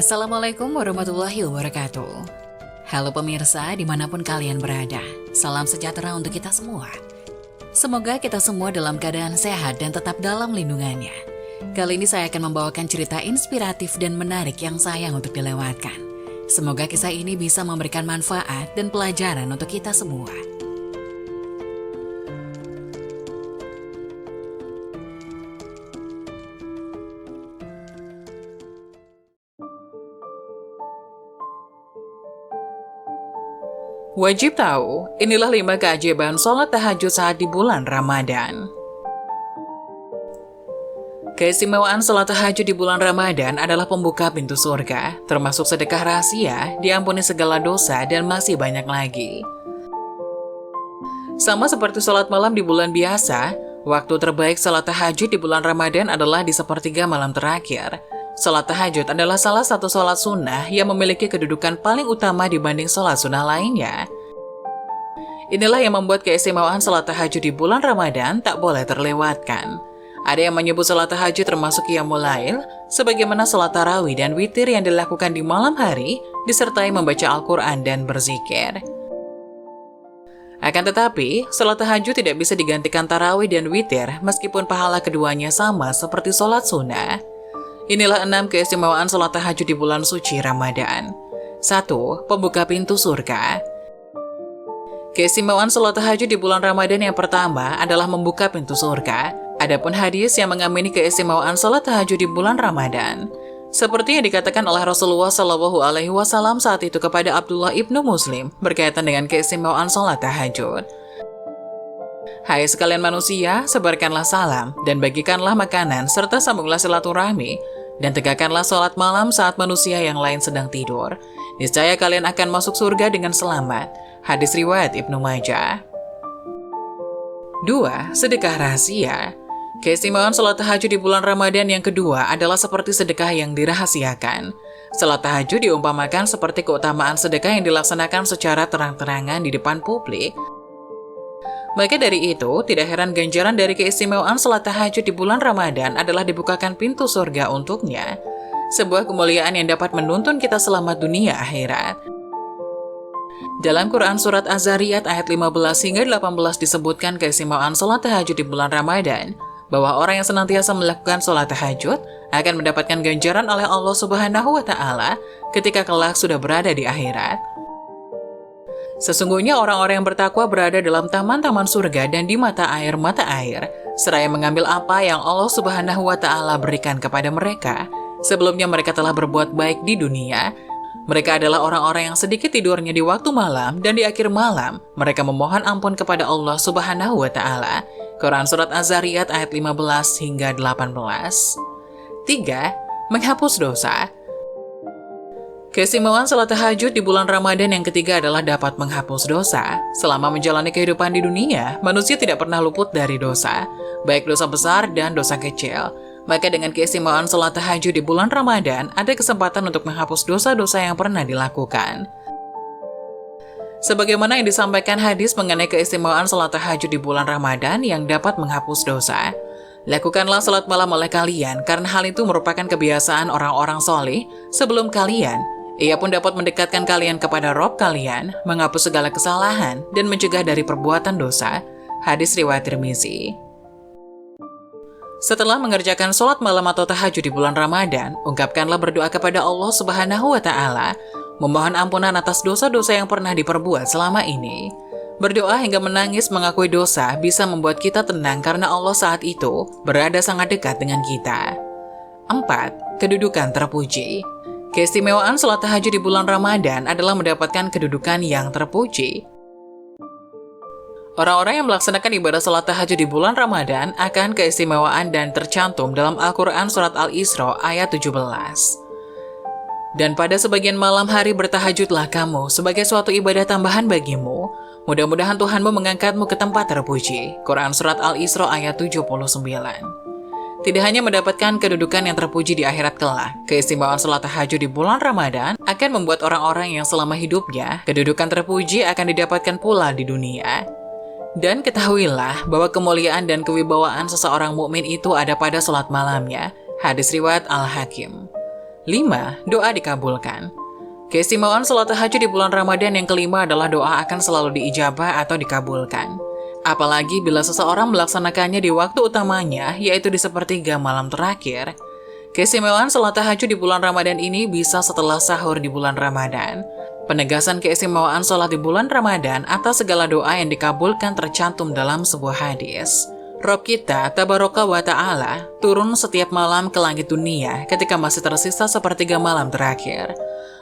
Assalamualaikum warahmatullahi wabarakatuh. Halo pemirsa dimanapun kalian berada, salam sejahtera untuk kita semua. Semoga kita semua dalam keadaan sehat dan tetap dalam lindungannya. Kali ini saya akan membawakan cerita inspiratif dan menarik yang sayang untuk dilewatkan. Semoga kisah ini bisa memberikan manfaat dan pelajaran untuk kita semua. Wajib tahu, inilah 5 keajaiban sholat tahajud saat di bulan Ramadan. Keistimewaan sholat tahajud di bulan Ramadan adalah pembuka pintu surga, termasuk sedekah rahasia, diampuni segala dosa, dan masih banyak lagi. Sama seperti sholat malam di bulan biasa, waktu terbaik sholat tahajud di bulan Ramadan adalah di sepertiga malam terakhir. Sholat tahajud adalah salah satu sholat sunnah yang memiliki kedudukan paling utama dibanding sholat sunnah lainnya. Inilah yang membuat keistimewaan sholat tahajud di bulan Ramadan tak boleh terlewatkan. Ada yang menyebut sholat tahajud termasuk qiyamul lail, sebagaimana sholat tarawih dan witir yang dilakukan di malam hari, disertai membaca Al-Quran dan berzikir. Akan tetapi, sholat tahajud tidak bisa digantikan tarawih dan witir meskipun pahala keduanya sama seperti sholat sunnah. Inilah 6 keistimewaan sholat tahajud di bulan suci Ramadan. 1. Pembuka pintu surga. Keistimewaan sholat tahajud di bulan Ramadan yang pertama adalah membuka pintu surga. Adapun hadis yang mengamini keistimewaan sholat tahajud di bulan Ramadan, seperti yang dikatakan oleh Rasulullah SAW saat itu kepada Abdullah ibnu Muslim berkaitan dengan keistimewaan sholat tahajud. Hai sekalian manusia, sebarkanlah salam dan bagikanlah makanan serta sambunglah silaturahmi dan tegakkanlah sholat malam saat manusia yang lain sedang tidur. Niscaya kalian akan masuk surga dengan selamat. Hadis riwayat Ibnu Majah. 2. Sedekah rahasia. Keistimewaan sholat tahajud di bulan Ramadan yang kedua adalah seperti sedekah yang dirahasiakan. Sholat tahajud diumpamakan seperti keutamaan sedekah yang dilaksanakan secara terang-terangan di depan publik. Maka dari itu, tidak heran ganjaran dari keistimewaan sholat tahajud di bulan Ramadan adalah dibukakan pintu surga untuknya. Sebuah kemuliaan yang dapat menuntun kita selamat dunia akhirat. Dalam Quran Surat Az-Zariyat ayat 15 hingga 18 disebutkan keistimewaan sholat tahajud di bulan Ramadan, bahwa orang yang senantiasa melakukan sholat tahajud akan mendapatkan ganjaran oleh Allah Subhanahu wa Ta'ala ketika kelak sudah berada di akhirat. Sesungguhnya orang-orang yang bertakwa berada dalam taman-taman surga dan di mata air, seraya mengambil apa yang Allah Subhanahu wa Ta'ala berikan kepada mereka. Sebelumnya mereka telah berbuat baik di dunia. Mereka adalah orang-orang yang sedikit tidurnya di waktu malam dan di akhir malam mereka memohon ampun kepada Allah Subhanahu wa Ta'ala. Quran Surat Az-Zariyat ayat 15 hingga 18. 3. Menghapus dosa. Keistimewaan sholat tahajud di bulan Ramadan yang ketiga adalah dapat menghapus dosa. Selama menjalani kehidupan di dunia, manusia tidak pernah luput dari dosa, baik dosa besar dan dosa kecil. Maka dengan keistimewaan sholat tahajud di bulan Ramadan, ada kesempatan untuk menghapus dosa-dosa yang pernah dilakukan. Sebagaimana yang disampaikan hadis mengenai keistimewaan sholat tahajud di bulan Ramadan yang dapat menghapus dosa. Lakukanlah sholat malam oleh kalian, karena hal itu merupakan kebiasaan orang-orang soleh sebelum kalian. Ia pun dapat mendekatkan kalian kepada Rob kalian, menghapus segala kesalahan, dan mencegah dari perbuatan dosa. Hadis riwayat Tirmizi. Setelah mengerjakan sholat malam atau tahajud di bulan Ramadan, ungkapkanlah berdoa kepada Allah Subhanahu wa Ta'ala, memohon ampunan atas dosa-dosa yang pernah diperbuat selama ini. Berdoa hingga menangis mengakui dosa bisa membuat kita tenang karena Allah saat itu berada sangat dekat dengan kita. 4. Kedudukan terpuji. Keistimewaan sholat tahajud di bulan Ramadan adalah mendapatkan kedudukan yang terpuji. Orang-orang yang melaksanakan ibadah sholat tahajud di bulan Ramadan akan keistimewaan dan tercantum dalam Al-Quran Surat Al-Isra ayat 17. Dan pada sebagian malam hari bertahajudlah kamu sebagai suatu ibadah tambahan bagimu. Mudah-mudahan Tuhanmu mengangkatmu ke tempat terpuji. Quran Surat Al-Isra ayat 79. Tidak hanya mendapatkan kedudukan yang terpuji di akhirat kelak, keistimewaan sholat tahajud di bulan Ramadan akan membuat orang-orang yang selama hidupnya kedudukan terpuji akan didapatkan pula di dunia. Dan ketahuilah bahwa kemuliaan dan kewibawaan seseorang mukmin itu ada pada sholat malamnya. Hadis riwayat Al-Hakim. 5. Doa dikabulkan. Keistimewaan sholat tahajud di bulan Ramadan yang kelima adalah doa akan selalu diijabah atau dikabulkan. Apalagi bila seseorang melaksanakannya di waktu utamanya, yaitu di sepertiga malam terakhir. Keistimewaan sholat tahajud di bulan Ramadan ini bisa setelah sahur di bulan Ramadan. Penegasan keistimewaan sholat di bulan Ramadan atas segala doa yang dikabulkan tercantum dalam sebuah hadis. Rob kita, Tabaraka wa Ta'ala, turun setiap malam ke langit dunia ketika masih tersisa sepertiga malam terakhir.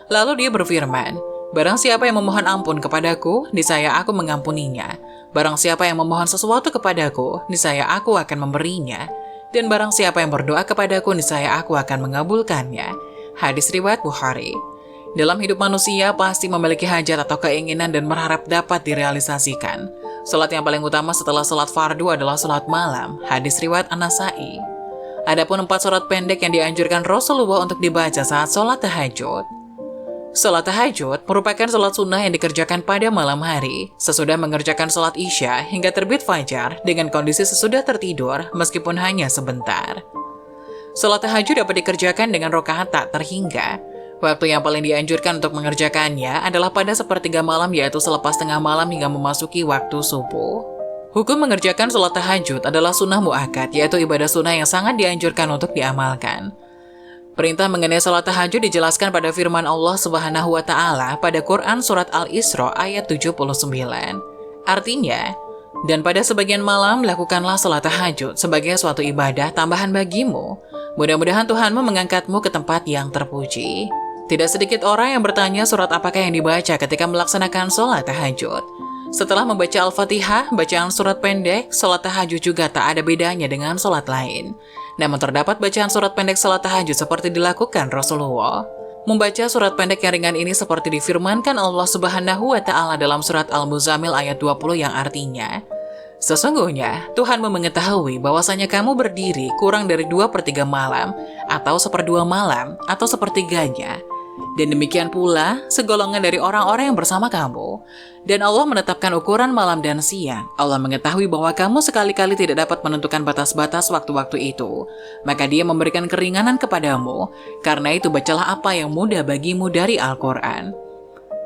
Lalu dia berfirman, barang siapa yang memohon ampun kepadaku, niscaya aku mengampuninya. Barang siapa yang memohon sesuatu kepadaku, niscaya aku akan memberinya. Dan barang siapa yang berdoa kepadaku, niscaya aku akan mengabulkannya. Hadis riwayat Bukhari. Dalam hidup manusia pasti memiliki hajat atau keinginan dan berharap dapat direalisasikan. Salat yang paling utama setelah salat fardu adalah salat malam. Hadis riwayat An-Nasai. Adapun 4 surat pendek yang dianjurkan Rasulullah untuk dibaca saat salat tahajud. Salat tahajud merupakan salat sunnah yang dikerjakan pada malam hari, sesudah mengerjakan salat isya hingga terbit fajar dengan kondisi sesudah tertidur meskipun hanya sebentar. Salat tahajud dapat dikerjakan dengan rakaat tak terhingga. Waktu yang paling dianjurkan untuk mengerjakannya adalah pada sepertiga malam, yaitu selepas tengah malam hingga memasuki waktu subuh. Hukum mengerjakan sholat tahajud adalah sunnah mu'akkad, yaitu ibadah sunnah yang sangat dianjurkan untuk diamalkan. Perintah mengenai sholat tahajud dijelaskan pada firman Allah Subhanahu wa Ta'ala pada Quran Surat Al-Isra ayat 79. Artinya, dan pada sebagian malam lakukanlah sholat tahajud sebagai suatu ibadah tambahan bagimu. Mudah-mudahan Tuhanmu mengangkatmu ke tempat yang terpuji. Tidak sedikit orang yang bertanya surat apakah yang dibaca ketika melaksanakan sholat tahajud. Setelah membaca Al-Fatihah, bacaan surat pendek, sholat tahajud juga tak ada bedanya dengan sholat lain. Namun terdapat bacaan surat pendek sholat tahajud seperti dilakukan Rasulullah. Membaca surat pendek yang ringan ini seperti difirmankan Allah Subhanahu wa Ta'ala dalam surat Al-Muzammil ayat 20 yang artinya, sesungguhnya Tuhanmu mengetahui bahwasanya kamu berdiri kurang dari 2/3 malam, atau 1/2 malam, atau sepertiganya. Dan demikian pula segolongan dari orang-orang yang bersama kamu. Dan Allah menetapkan ukuran malam dan siang. Allah mengetahui bahwa kamu sekali-kali tidak dapat menentukan batas-batas waktu-waktu itu. Maka Dia memberikan keringanan kepadamu. Karena itu bacalah apa yang mudah bagimu dari Al-Quran.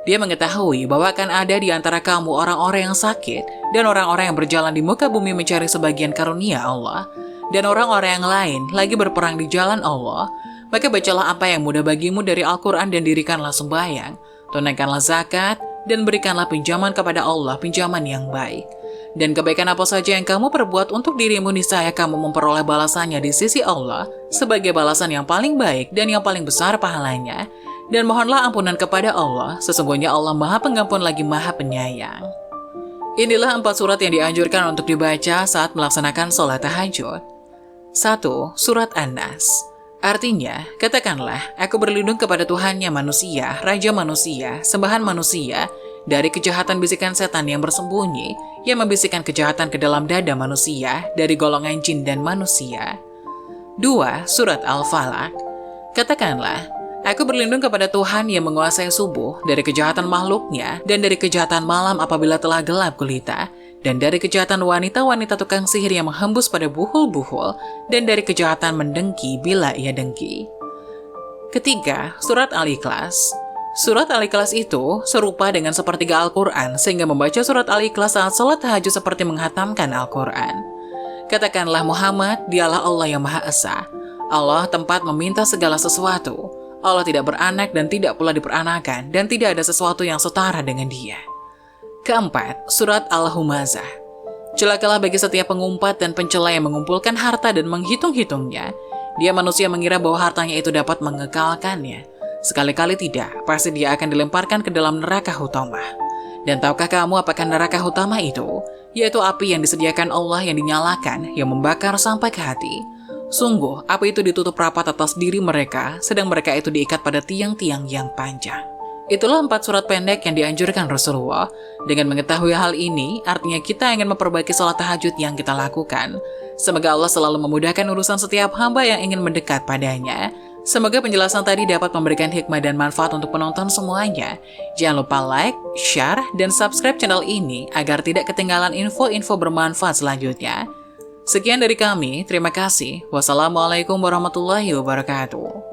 Dia mengetahui bahwa akan ada di antara kamu orang-orang yang sakit dan orang-orang yang berjalan di muka bumi mencari sebagian karunia Allah. Dan orang-orang yang lain lagi berperang di jalan Allah. Maka bacalah apa yang mudah bagimu dari Al-Quran dan dirikanlah sembahyang, tunaikanlah zakat, dan berikanlah pinjaman kepada Allah, pinjaman yang baik. Dan kebaikan apa saja yang kamu perbuat untuk dirimu, niscaya kamu memperoleh balasannya di sisi Allah sebagai balasan yang paling baik dan yang paling besar pahalanya. Dan mohonlah ampunan kepada Allah, sesungguhnya Allah Maha Pengampun lagi Maha Penyayang. Inilah 4 surat yang dianjurkan untuk dibaca saat melaksanakan sholat tahajud. 1. Surat An-Nas. Artinya, katakanlah, aku berlindung kepada Tuhannya manusia, Raja manusia, sembahan manusia, dari kejahatan bisikan setan yang bersembunyi, yang membisikkan kejahatan ke dalam dada manusia, dari golongan jin dan manusia. 2. Surat Al-Falaq. Katakanlah, aku berlindung kepada Tuhan yang menguasai subuh, dari kejahatan makhluknya, dan dari kejahatan malam apabila telah gelap gulita, dan dari kejahatan wanita-wanita tukang sihir yang menghembus pada buhul-buhul, dan dari kejahatan mendengki bila ia dengki. 3. Surat Al-Ikhlas. Surat Al-Ikhlas itu serupa dengan sepertiga Al-Quran, sehingga membaca surat Al-Ikhlas saat sholat tahajud seperti menghatamkan Al-Quran. Katakanlah Muhammad, dialah Allah yang Maha Esa. Allah tempat meminta segala sesuatu. Allah tidak beranak dan tidak pula diperanakan, dan tidak ada sesuatu yang setara dengan Dia. 4. Surat Al-Humazah. Celakalah bagi setiap pengumpat dan pencela yang mengumpulkan harta dan menghitung-hitungnya. Dia manusia mengira bahwa hartanya itu dapat mengekalkannya. Sekali-kali tidak, pasti dia akan dilemparkan ke dalam neraka hutamah. Dan tahukah kamu apakah neraka hutamah itu? Yaitu api yang disediakan Allah yang dinyalakan, yang membakar sampai ke hati. Sungguh, api itu ditutup rapat atas diri mereka, sedang mereka itu diikat pada tiang-tiang yang panjang. Itulah 4 surat pendek yang dianjurkan Rasulullah. Dengan mengetahui hal ini, artinya kita ingin memperbaiki sholat tahajud yang kita lakukan. Semoga Allah selalu memudahkan urusan setiap hamba yang ingin mendekat padanya. Semoga penjelasan tadi dapat memberikan hikmah dan manfaat untuk penonton semuanya. Jangan lupa like, share, dan subscribe channel ini agar tidak ketinggalan info-info bermanfaat selanjutnya. Sekian dari kami, terima kasih. Wassalamualaikum warahmatullahi wabarakatuh.